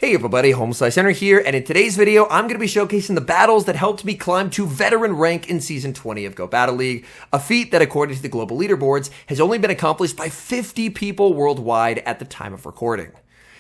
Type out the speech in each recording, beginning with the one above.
Hey everybody, HomeSliceHenry here, and in today's video, I'm going to be showcasing the battles that helped me climb to veteran rank in Season 20 of Go Battle League, a feat that according to the global leaderboards has only been accomplished by 50 people worldwide at the time of recording.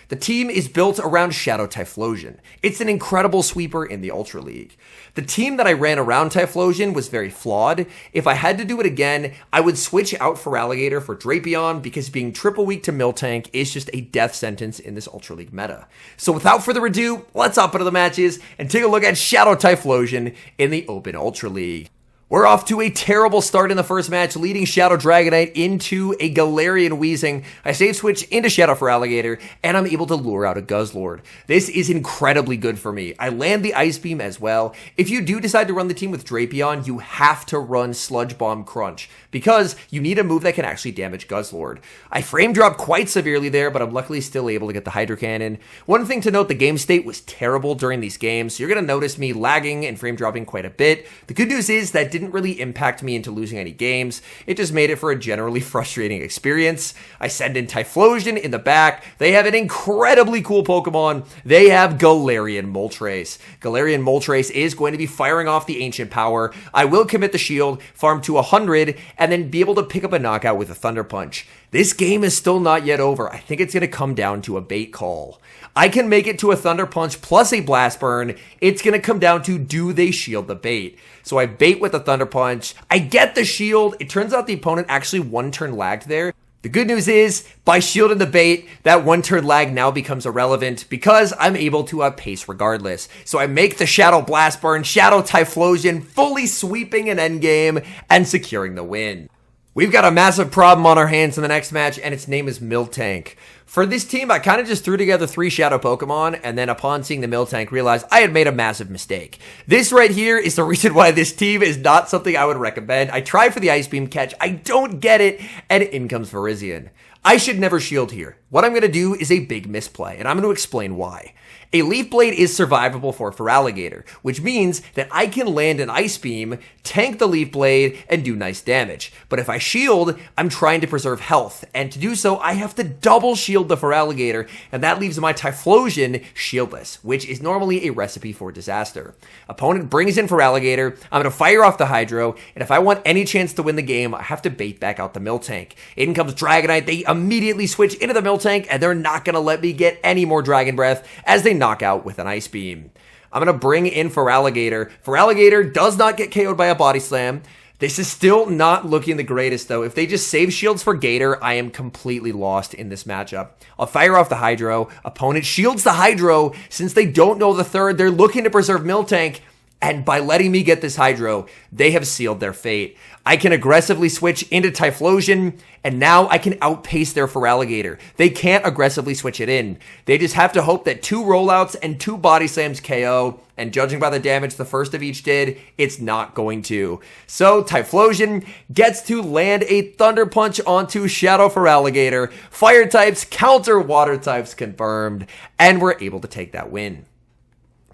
The team is built around Shadow Typhlosion. It's an incredible sweeper in the Ultra League. The team that I ran around Typhlosion was very flawed. If I had to do it again, I would switch out Feraligatr for Drapion because being triple weak to Miltank is just a death sentence in this Ultra League meta. So without further ado, let's hop into the matches and take a look at Shadow Typhlosion in the Open Ultra League. We're off to a terrible start in the first match, leading Shadow Dragonite into a Galarian Weezing. I save switch into Shadow Feraligatr, and I'm able to lure out a Guzzlord. This is incredibly good for me. I land the Ice Beam as well. If you do decide to run the team with Drapion, you have to run Sludge Bomb Crunch, because you need a move that can actually damage Guzzlord. I frame drop quite severely there, but I'm luckily still able to get the Hydro Cannon. One thing to note, the game state was terrible during these games, so you're going to notice me lagging and frame dropping quite a bit. The good news is that didn't really impact me into losing any games. It just made it for a generally frustrating experience. I send in Typhlosion in the back. They have an incredibly cool Pokemon. They have Galarian Moltres. Galarian Moltres is going to be firing off the Ancient Power. I will commit the shield, farm to 100, and then be able to pick up a knockout with a Thunder Punch. This game is still not yet over. I think it's going to come down to a bait call. I can make it to a Thunder Punch plus a Blast Burn. It's going to come down to, do they shield the bait? So I bait with a Thunder Punch. I get the shield. It turns out the opponent actually one turn lagged there. The good news is, by shielding the bait, that one turn lag now becomes irrelevant because I'm able to outpace regardless. So I make the Shadow Blast Burn, Shadow Typhlosion, fully sweeping an endgame and securing the win. We've got a massive problem on our hands in the next match, and its name is Miltank. For this team, I kind of just threw together 3 Shadow Pokemon, and then upon seeing the Miltank, realized I had made a massive mistake. This right here is the reason why this team is not something I would recommend. I tried for the Ice Beam catch, I don't get it, and in comes Virizion. I should never shield here. What I'm going to do is a big misplay, and I'm going to explain why. A Leaf Blade is survivable for Feraligatr, which means that I can land an Ice Beam, tank the Leaf Blade, and do nice damage. But if I shield, I'm trying to preserve health, and to do so, I have to double shield the Feraligatr, and that leaves my Typhlosion shieldless, which is normally a recipe for disaster. Opponent brings in Feraligatr, I'm going to fire off the Hydro, and if I want any chance to win the game, I have to bait back out the Miltank. In comes Dragonite, they immediately switch into the Miltank, and they're not going to let me get any more Dragon Breath as they knock out with an Ice Beam. I'm going to bring in Feraligatr. Feraligatr does not get KO'd by a Body Slam. This is still not looking the greatest, though. If they just save shields for Gator, I am completely lost in this matchup. I'll fire off the Hydro. Opponent shields the Hydro. Since they don't know the third, they're looking to preserve Miltank. And by letting me get this Hydro, they have sealed their fate. I can aggressively switch into Typhlosion, and now I can outpace their Feraligatr. They can't aggressively switch it in. They just have to hope that 2 rollouts and 2 Body Slams KO, and judging by the damage the first of each did, it's not going to. So Typhlosion gets to land a Thunder Punch onto Shadow Feraligatr. Fire types counter water types confirmed, and we're able to take that win.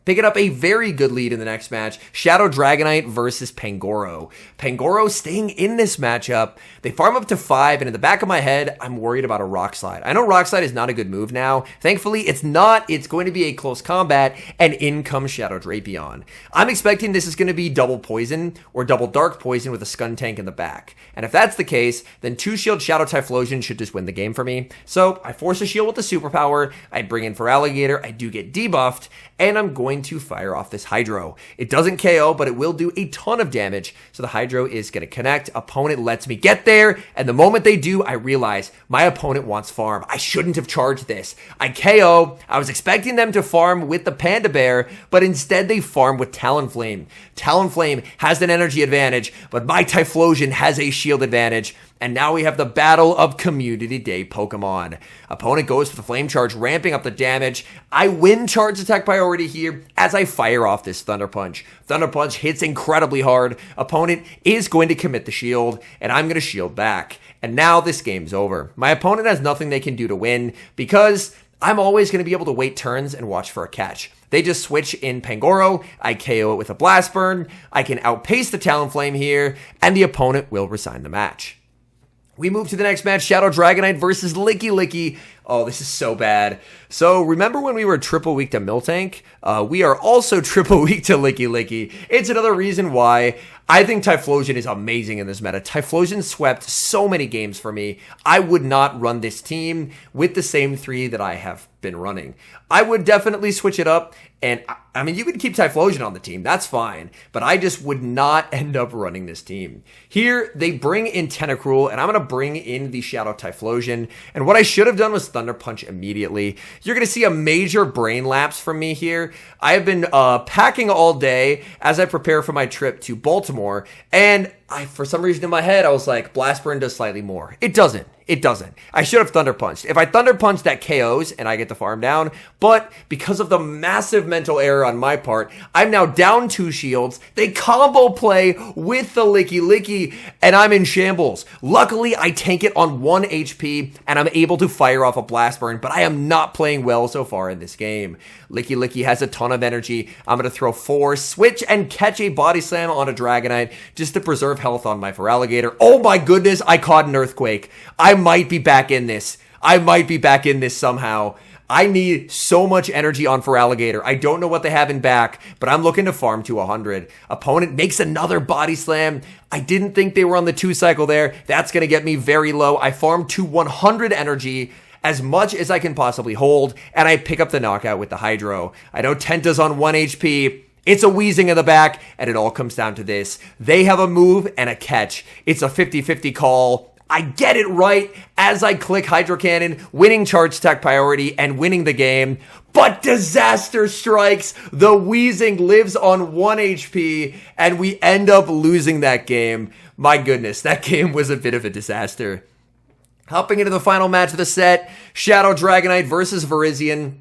Picking up a very good lead in the next match, Shadow Dragonite versus Pangoro. Pangoro staying in this matchup. They farm up to 5, and in the back of my head, I'm worried about a Rock Slide. I know Rock Slide is not a good move now. Thankfully, it's not. It's going to be a close combat, and in comes Shadow Drapion. I'm expecting this is going to be double Poison or double Dark Poison with a Skuntank in the back. And if that's the case, then 2-shield Shadow Typhlosion should just win the game for me. So I force a shield with the Superpower. I bring in Feraligatr. I do get debuffed, and I'm going to fire off this Hydro. It doesn't KO, but it will do a ton of damage, so the Hydro is going to connect. Opponent lets me get there, and the moment they do, I realize my opponent wants farm. I shouldn't have charged this. I KO. I was expecting them to farm with the Panda Bear, but instead they farm with Talonflame. Talonflame has an energy advantage, but my Typhlosion has a shield advantage. And now we have the battle of Community Day Pokemon. Opponent goes for the Flame Charge, ramping up the damage. I win charge attack priority here as I fire off this Thunder Punch. Thunder Punch hits incredibly hard. Opponent is going to commit the shield, and I'm going to shield back. And now this game's over. My opponent has nothing they can do to win because I'm always going to be able to wait turns and watch for a catch. They just switch in Pangoro. I KO it with a Blast Burn. I can outpace the Talonflame here, and the opponent will resign the match. We move to the next match, Shadow Dragonite versus Licky Licky. Oh, this is so bad. So remember when we were triple weak to Miltank? We are also triple weak to Licky Licky. It's another reason why I think Typhlosion is amazing in this meta. Typhlosion swept so many games for me. I would not run this team with the same three that I have been running. I would definitely switch it up, and I mean, you could keep Typhlosion on the team, that's fine, but I just would not end up running this team. Here, they bring in Tentacruel, and I'm going to bring in the Shadow Typhlosion, and what I should have done was Thunder Punch immediately. You're going to see a major brain lapse from me here. I have been packing all day as I prepare for my trip to Baltimore, and for some reason in my head, I was like, Blast Burn does slightly more. It doesn't. It doesn't. I should have Thunder Punched. If I Thunder Punch, that KOs and I get the farm down. But because of the massive mental error on my part, I'm now down 2 shields. They combo play with the Licky Licky and I'm in shambles. Luckily, I tank it on 1 HP and I'm able to fire off a Blast Burn, but I am not playing well so far in this game. Licky Licky has a ton of energy. I'm going to throw 4, switch and catch a Body Slam on a Dragonite just to preserve health on my Feraligatr. Oh my goodness, I caught an Earthquake. I might be back in this. I might be back in this somehow. I need so much energy on Feraligatr. I don't know what they have in back, but I'm looking to farm to 100. Opponent makes another Body Slam. I didn't think they were on the 2 cycle there. That's going to get me very low. I farm to 100 energy, as much as I can possibly hold, and I pick up the knockout with the Hydro. I know Tenta's on 1 HP. It's a Wheezing in the back, and it all comes down to this. They have a move and a catch. It's a 50-50 call. I get it right as I click Hydro Cannon, winning charge attack priority and winning the game. But disaster strikes. The Wheezing lives on 1 HP, and we end up losing that game. My goodness, that game was a bit of a disaster. Hopping into the final match of the set, Shadow Dragonite versus Virizion.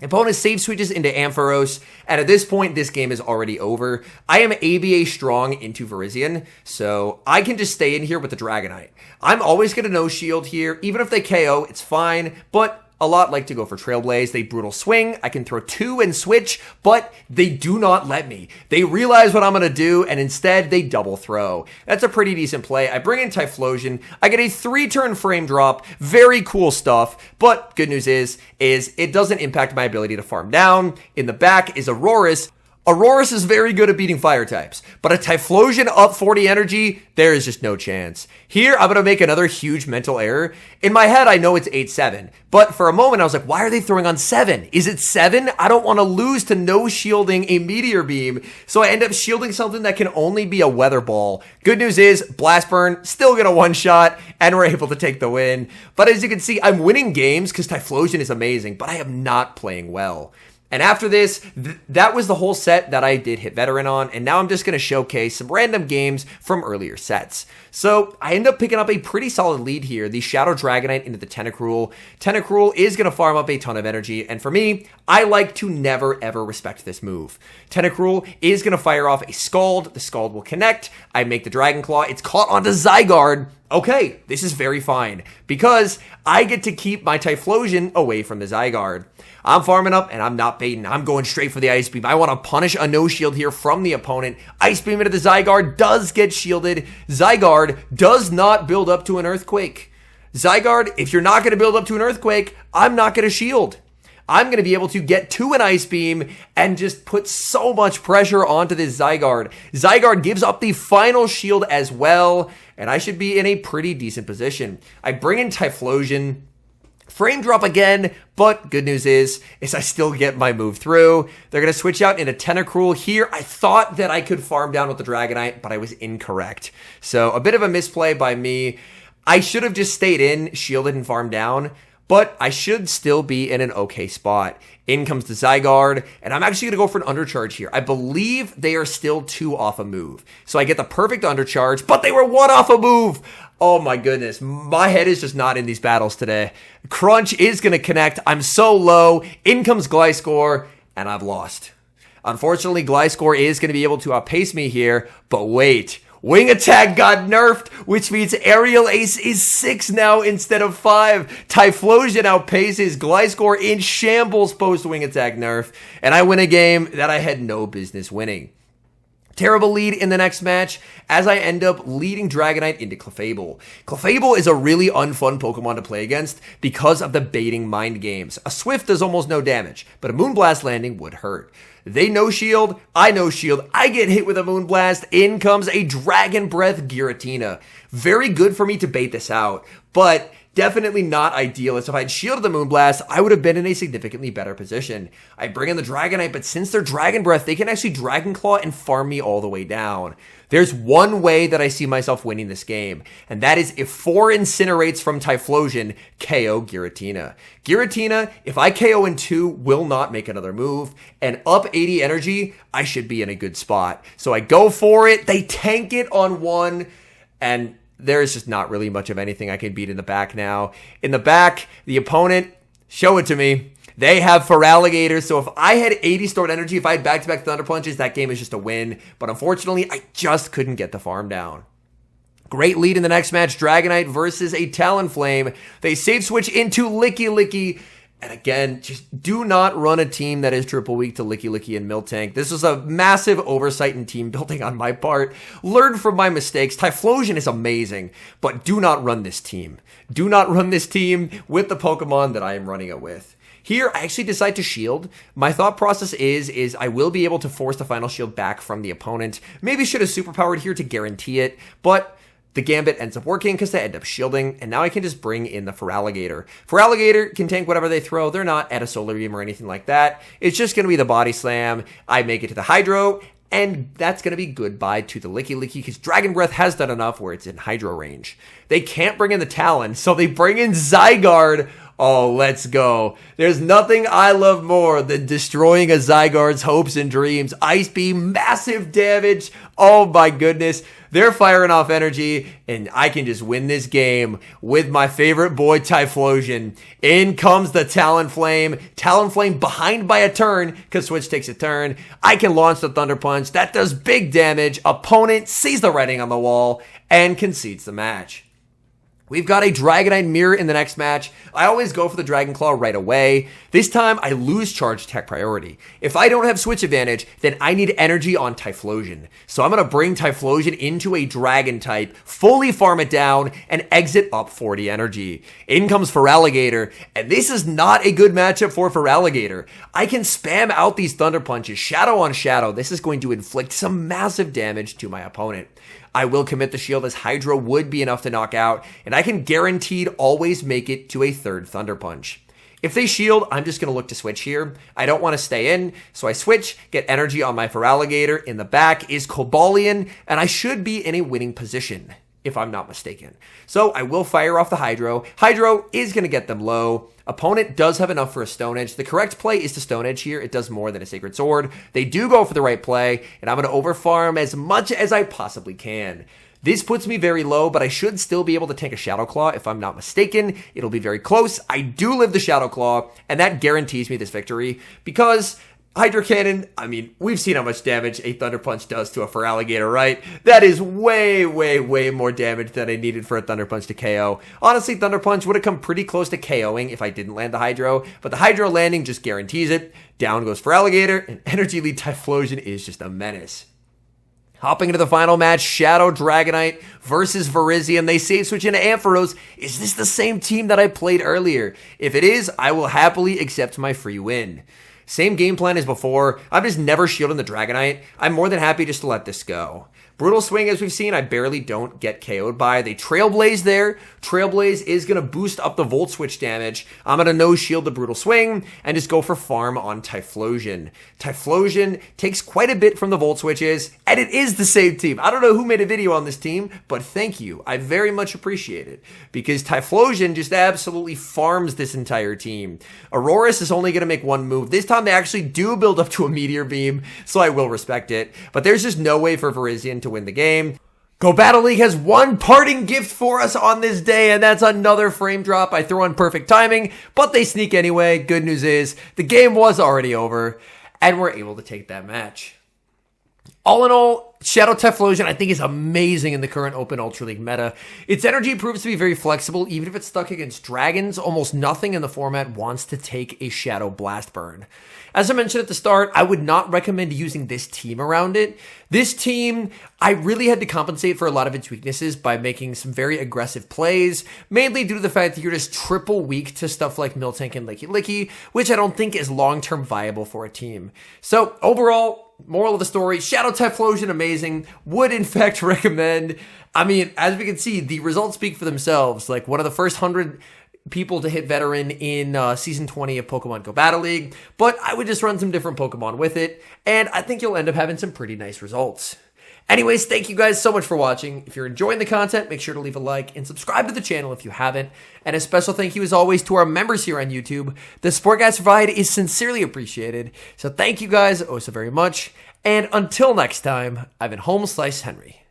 Opponent save switches into Ampharos, and at this point, this game is already over. I am ABA strong into Virizion, so I can just stay in here with the Dragonite. I'm always going to no shield here. Even if they KO, it's fine, but a lot like to go for Trailblaze. They Brutal Swing. I can throw 2 and switch, but they do not let me. They realize what I'm going to do, and instead, they double throw. That's a pretty decent play. I bring in Typhlosion. I get a 3-turn frame drop. Very cool stuff, but good news is it doesn't impact my ability to farm down. In the back is Aurorus. Aurorus is very good at beating fire types, but a Typhlosion up 40 energy, there is just no chance. Here, I'm going to make another huge mental error. In my head, I know it's 8-7, but for a moment, I was like, why are they throwing on 7? Is it 7? I don't want to lose to no shielding a Meteor Beam, so I end up shielding something that can only be a Weather Ball. Good news is, Blast Burn, still going to one-shot, and we're able to take the win. But as you can see, I'm winning games because Typhlosion is amazing, but I am not playing well. And after this, that was the whole set that I did hit Veteran on, and now I'm just going to showcase some random games from earlier sets. So I end up picking up a pretty solid lead here, the Shadow Dragonite into the Tentacruel. Tentacruel is going to farm up a ton of energy, and for me, I like to never ever respect this move. Tentacruel is going to fire off a Scald. The Scald will connect. I make the Dragon Claw. It's caught onto Zygarde. Okay, this is very fine, because I get to keep my Typhlosion away from the Zygarde. I'm farming up, and I'm not baiting. I'm going straight for the Ice Beam. I want to punish a no-shield here from the opponent. Ice Beam into the Zygarde does get shielded. Zygarde does not build up to an Earthquake. Zygarde, if you're not going to build up to an Earthquake, I'm not going to shield. I'm going to be able to get to an Ice Beam and just put so much pressure onto this Zygarde. Zygarde gives up the final shield as well, and I should be in a pretty decent position. I bring in Typhlosion. Frame drop again, but good news is I still get my move through. They're going to switch out into Tentacruel here. I thought that I could farm down with the Dragonite, but I was incorrect. So a bit of a misplay by me. I should have just stayed in, shielded, and farmed down, but I should still be in an okay spot. In comes the Zygarde, and I'm actually going to go for an undercharge here. I believe they are still 2 off a move. So I get the perfect undercharge, but they were 1 off a move. Oh my goodness, my head is just not in these battles today. Crunch is going to connect. I'm so low. In comes Gliscor, and I've lost. Unfortunately, Gliscor is going to be able to outpace me here, but wait. Wing Attack got nerfed, which means Aerial Ace is 6 now instead of 5. Typhlosion outpaces Gliscor in shambles post Wing Attack nerf, and I win a game that I had no business winning. Terrible lead in the next match as I end up leading Dragonite into Clefable. Clefable is a really unfun Pokemon to play against because of the baiting mind games. A Swift does almost no damage, but a Moonblast landing would hurt. They no shield, I no shield, I get hit with a Moonblast, in comes a Dragon Breath Giratina. Very good for me to bait this out, but definitely not ideal, as if I'd shielded the Moonblast, I would have been in a significantly better position. I bring in the Dragonite, but since they're Dragon Breath, they can actually Dragon Claw and farm me all the way down. There's one way that I see myself winning this game, and that is if 4 Incinerates from Typhlosion KO Giratina. Giratina, if I KO in 2, will not make another move, and up 80 energy, I should be in a good spot. So I go for it, they tank it on 1, and there is just not really much of anything I can beat in the back now. In the back, the opponent, show it to me. They have Feraligatr, so if I had 80 stored energy, if I had back-to-back Thunder Punches, that game is just a win. But unfortunately, I just couldn't get the farm down. Great lead in the next match, Dragonite versus a Talonflame. They save switch into Licky Licky. And again, just do not run a team that is triple weak to Licky Licky and Miltank. This was a massive oversight in team building on my part. Learn from my mistakes. Typhlosion is amazing, but do not run this team. Do not run this team with the Pokemon that I am running it with. Here, I actually decide to shield. My thought process is I will be able to force the final shield back from the opponent. Maybe should have superpowered here to guarantee it, but the Gambit ends up working because they end up shielding, and now I can just bring in the Feraligatr. Feraligatr can tank whatever they throw. They're not at a Solar Beam or anything like that. It's just going to be the Body Slam. I make it to the Hydro, and that's going to be goodbye to the Licky Licky because Dragon Breath has done enough where it's in Hydro range. They can't bring in the Talon, so they bring in Zygarde. Oh, let's go. There's nothing I love more than destroying a Zygarde's hopes and dreams. Ice Beam, massive damage. Oh my goodness. They're firing off energy, and I can just win this game with my favorite boy, Typhlosion. In comes the Talonflame. Talonflame behind by a turn, because Switch takes a turn. I can launch the Thunder Punch. That does big damage. Opponent sees the writing on the wall and concedes the match. We've got a Dragonite Mirror in the next match. I always go for the Dragon Claw right away. This time, I lose Charge Attack priority. If I don't have Switch advantage, then I need energy on Typhlosion. So I'm going to bring Typhlosion into a Dragon type, fully farm it down, and exit up 40 energy. In comes Feraligatr, and this is not a good matchup for Feraligatr. I can spam out these Thunder Punches, shadow on shadow. This is going to inflict some massive damage to my opponent. I will commit the shield as Hydro would be enough to knock out, and I can guaranteed always make it to a third Thunder Punch. If they shield, I'm just going to look to switch here. I don't want to stay in, so I switch, get energy on my Feraligatr. In the back is Cobalion, and I should be in a winning position, if I'm not mistaken. So I will fire off the Hydro. Hydro is going to get them low. Opponent does have enough for a Stone Edge. The correct play is to Stone Edge here. It does more than a Sacred Sword. They do go for the right play, and I'm going to overfarm as much as I possibly can. This puts me very low, but I should still be able to tank a Shadow Claw if I'm not mistaken. It'll be very close. I do live the Shadow Claw, and that guarantees me this victory because Hydro Cannon, I mean, we've seen how much damage a Thunder Punch does to a Feraligatr, right? That is way, way, way more damage than I needed for a Thunder Punch to KO. Honestly, Thunder Punch would have come pretty close to KOing if I didn't land the Hydro, but the Hydro landing just guarantees it. Down goes Feraligatr, and Energy Lead Typhlosion is just a menace. Hopping into the final match, Shadow Dragonite versus Virizion. They save switch into Ampharos. Is this the same team that I played earlier? If it is, I will happily accept my free win. Same game plan as before. I'm just never shielding the Dragonite. I'm more than happy just to let this go. Brutal Swing, as we've seen, I barely don't get KO'd by. They Trailblaze there. Trailblaze is going to boost up the Volt Switch damage. I'm going to no-shield the Brutal Swing and just go for farm on Typhlosion. Typhlosion takes quite a bit from the Volt Switches, and it is the same team. I don't know who made a video on this team, but thank you. I very much appreciate it, because Typhlosion just absolutely farms this entire team. Aurorus is only going to make one move. This time they actually do build up to a Meteor Beam, so I will respect it. But there's just no way for Virizion to win the game. Go Battle League has one parting gift for us on this day, and that's another frame drop. I throw in perfect timing, but they sneak anyway. Good news is the game was already over, and we're able to take that match. All in all, Shadow Typhlosion I think is amazing in the current Open Ultra League meta. Its energy proves to be very flexible, even if it's stuck against dragons. Almost nothing in the format wants to take a Shadow Blast burn. As I mentioned at the start, I would not recommend using this team around it. This team, I really had to compensate for a lot of its weaknesses by making some very aggressive plays, mainly due to the fact that you're just triple weak to stuff like Miltank and Licky Licky, which I don't think is long-term viable for a team. So overall, moral of the story, Shadow Typhlosion, amazing. Would in fact recommend. I mean, as we can see, the results speak for themselves. Like one of the first 100 people to hit veteran in season 20 of Pokemon Go Battle League, but I would just run some different Pokemon with it, and I think you'll end up having some pretty nice results. Anyways, thank you guys so much for watching. If you're enjoying the content, make sure to leave a like and subscribe to the channel if you haven't. And a special thank you as always to our members here on YouTube. The support guys provide is sincerely appreciated. So thank you guys oh so very much. And until next time, I've been HomeSliceHenry.